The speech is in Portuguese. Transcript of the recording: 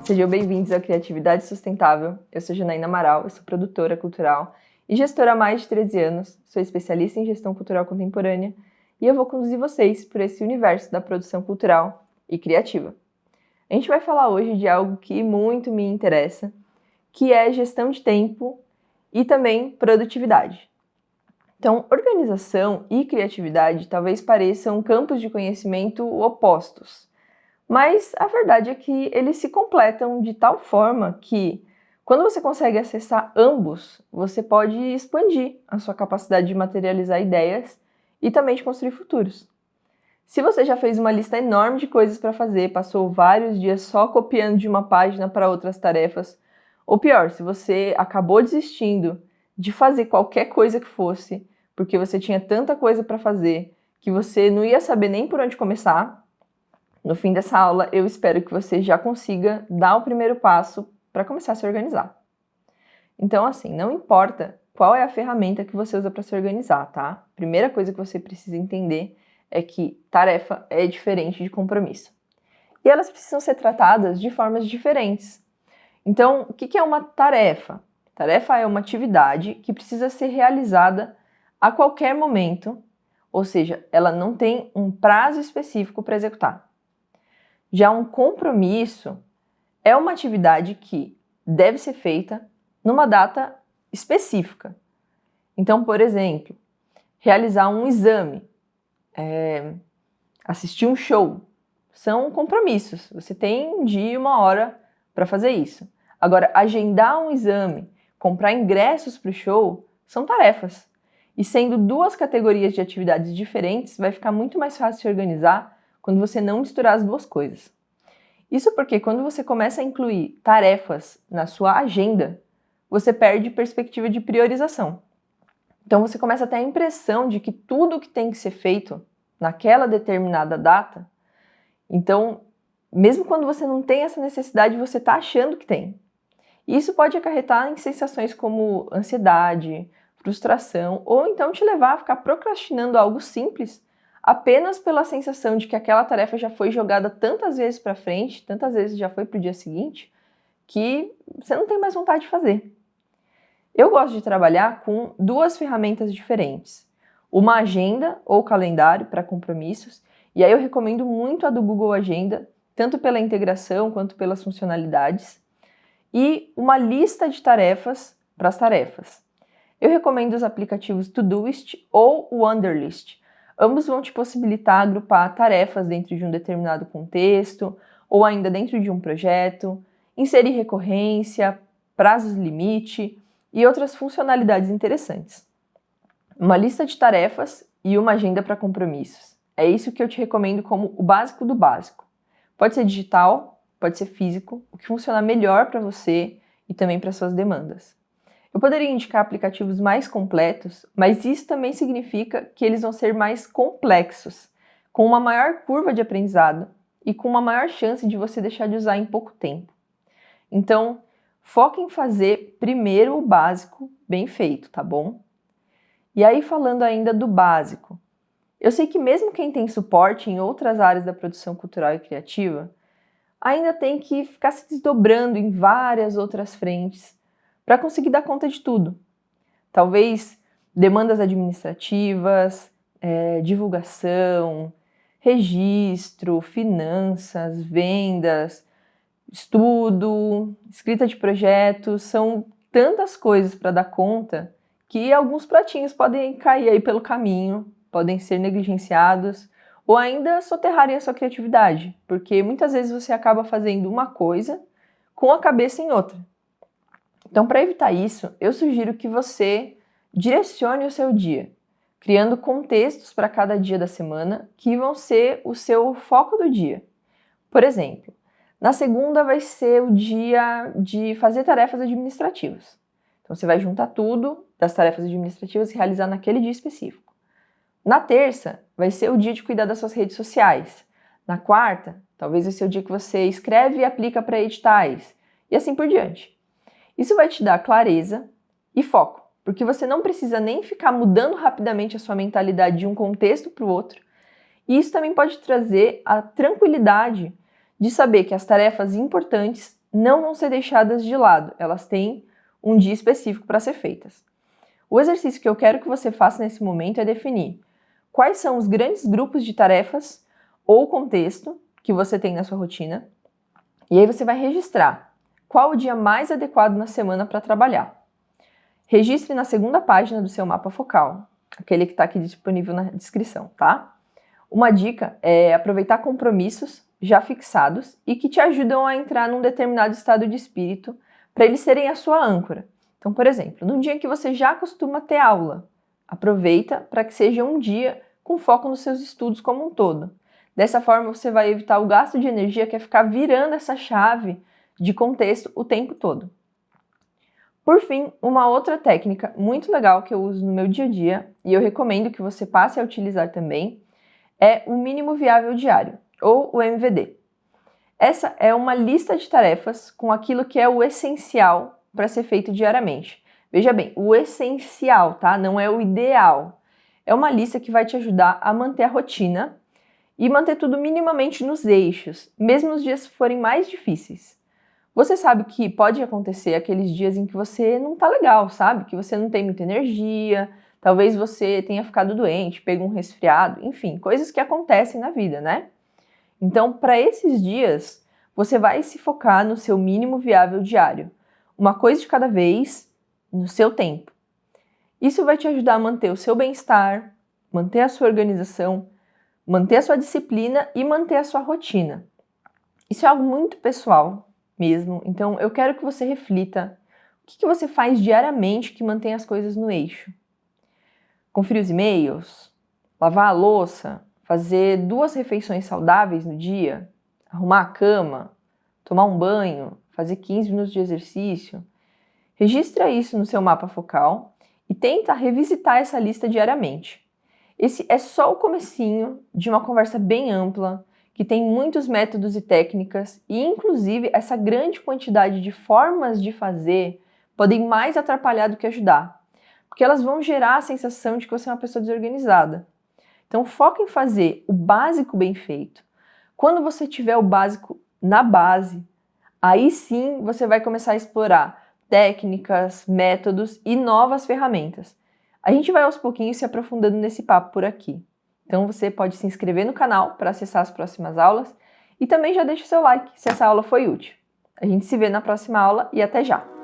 Sejam bem-vindos à Criatividade Sustentável. Eu sou Janaína Amaral, eu sou produtora cultural e gestora há mais de 13 anos, sou especialista em gestão cultural contemporânea e eu vou conduzir vocês por esse universo da produção cultural e criativa. A gente vai falar hoje de algo que muito me interessa, que é gestão de tempo e também produtividade. Então, organização e criatividade talvez pareçam campos de conhecimento opostos, mas a verdade é que eles se completam de tal forma que, quando você consegue acessar ambos, você pode expandir a sua capacidade de materializar ideias e também de construir futuros. Se você já fez uma lista enorme de coisas para fazer, passou vários dias só copiando de uma página para outras tarefas, ou pior, se você acabou desistindo de fazer qualquer coisa que fosse, porque você tinha tanta coisa para fazer que você não ia saber nem por onde começar, no fim dessa aula eu espero que você já consiga dar o primeiro passo para começar a se organizar. Então, assim, não importa qual é a ferramenta que você usa para se organizar, tá? Primeira coisa que você precisa entender é que tarefa é diferente de compromisso. E elas precisam ser tratadas de formas diferentes. Então, o que é uma tarefa? Tarefa é uma atividade que precisa ser realizada a qualquer momento, ou seja, ela não tem um prazo específico para executar. Já um compromisso é uma atividade que deve ser feita numa data específica. Então, por exemplo, realizar um exame, assistir um show, são compromissos. Você tem um dia e uma hora para fazer isso. Agora, agendar um exame, comprar ingressos para o show, são tarefas. E sendo duas categorias de atividades diferentes, vai ficar muito mais fácil se organizar quando você não misturar as duas coisas. Isso porque quando você começa a incluir tarefas na sua agenda, você perde perspectiva de priorização. Então você começa a ter a impressão de que tudo que tem que ser feito naquela determinada data, então, mesmo quando você não tem essa necessidade, você está achando que tem. E isso pode acarretar em sensações como ansiedade, frustração, ou então te levar a ficar procrastinando algo simples apenas pela sensação de que aquela tarefa já foi jogada tantas vezes para frente, tantas vezes já foi para o dia seguinte, que você não tem mais vontade de fazer. Eu gosto de trabalhar com duas ferramentas diferentes. Uma agenda ou calendário para compromissos, e aí eu recomendo muito a do Google Agenda, tanto pela integração quanto pelas funcionalidades, e uma lista de tarefas para as tarefas. Eu recomendo os aplicativos Todoist ou Wunderlist. Ambos vão te possibilitar agrupar tarefas dentro de um determinado contexto ou ainda dentro de um projeto, inserir recorrência, prazos limite e outras funcionalidades interessantes. Uma lista de tarefas e uma agenda para compromissos. É isso que eu te recomendo como o básico do básico. Pode ser digital, pode ser físico, o que funciona melhor para você e também para suas demandas. Eu poderia indicar aplicativos mais completos, mas isso também significa que eles vão ser mais complexos, com uma maior curva de aprendizado e com uma maior chance de você deixar de usar em pouco tempo. Então, foque em fazer primeiro o básico bem feito, tá bom? E aí, falando ainda do básico, eu sei que mesmo quem tem suporte em outras áreas da produção cultural e criativa, ainda tem que ficar se desdobrando em várias outras frentes para conseguir dar conta de tudo. Talvez demandas administrativas, divulgação, registro, finanças, vendas, estudo, escrita de projetos, são tantas coisas para dar conta que alguns pratinhos podem cair aí pelo caminho, podem ser negligenciados ou ainda soterrarem a sua criatividade, porque muitas vezes você acaba fazendo uma coisa com a cabeça em outra. Então, para evitar isso, eu sugiro que você direcione o seu dia, criando contextos para cada dia da semana que vão ser o seu foco do dia. Por exemplo, na segunda vai ser o dia de fazer tarefas administrativas. Então, você vai juntar tudo das tarefas administrativas e realizar naquele dia específico. Na terça, vai ser o dia de cuidar das suas redes sociais. Na quarta, talvez vai ser o dia que você escreve e aplica para editais, e assim por diante. Isso vai te dar clareza e foco, porque você não precisa nem ficar mudando rapidamente a sua mentalidade de um contexto para o outro. E isso também pode trazer a tranquilidade de saber que as tarefas importantes não vão ser deixadas de lado, elas têm um dia específico para ser feitas. O exercício que eu quero que você faça nesse momento é definir quais são os grandes grupos de tarefas ou contexto que você tem na sua rotina, e aí você vai registrar qual o dia mais adequado na semana para trabalhar. Registre na segunda página do seu mapa focal, aquele que está aqui disponível na descrição, tá? Uma dica é aproveitar compromissos já fixados e que te ajudam a entrar num determinado estado de espírito para eles serem a sua âncora. Então, por exemplo, num dia em que você já costuma ter aula, aproveita para que seja um dia com foco nos seus estudos como um todo. Dessa forma, você vai evitar o gasto de energia que é ficar virando essa chave de contexto o tempo todo. Por fim, uma outra técnica muito legal que eu uso no meu dia a dia, e eu recomendo que você passe a utilizar também, é o mínimo viável diário, ou o MVD. Essa é uma lista de tarefas com aquilo que é o essencial para ser feito diariamente. Veja bem, o essencial, tá? Não é o ideal. É uma lista que vai te ajudar a manter a rotina e manter tudo minimamente nos eixos, mesmo nos dias que forem mais difíceis. Você sabe que pode acontecer aqueles dias em que você não tá legal, sabe? Que você não tem muita energia, talvez você tenha ficado doente, pegou um resfriado, enfim, coisas que acontecem na vida, né? Então, para esses dias, você vai se focar no seu mínimo viável diário. Uma coisa de cada vez, no seu tempo. Isso vai te ajudar a manter o seu bem-estar, manter a sua organização, manter a sua disciplina e manter a sua rotina. Isso é algo muito pessoal mesmo, então eu quero que você reflita o que você faz diariamente que mantém as coisas no eixo. Conferir os e-mails, lavar a louça, fazer 2 refeições saudáveis no dia, arrumar a cama, tomar um banho, fazer 15 minutos de exercício. Registra isso no seu mapa focal e tenta revisitar essa lista diariamente. Esse é só o comecinho de uma conversa bem ampla, que tem muitos métodos e técnicas, e inclusive essa grande quantidade de formas de fazer podem mais atrapalhar do que ajudar, porque elas vão gerar a sensação de que você é uma pessoa desorganizada. Então foca em fazer o básico bem feito. Quando você tiver o básico na base, aí sim você vai começar a explorar técnicas, métodos e novas ferramentas. A gente vai aos pouquinhos se aprofundando nesse papo por aqui. Então você pode se inscrever no canal para acessar as próximas aulas e também já deixa o seu like se essa aula foi útil. A gente se vê na próxima aula e até já!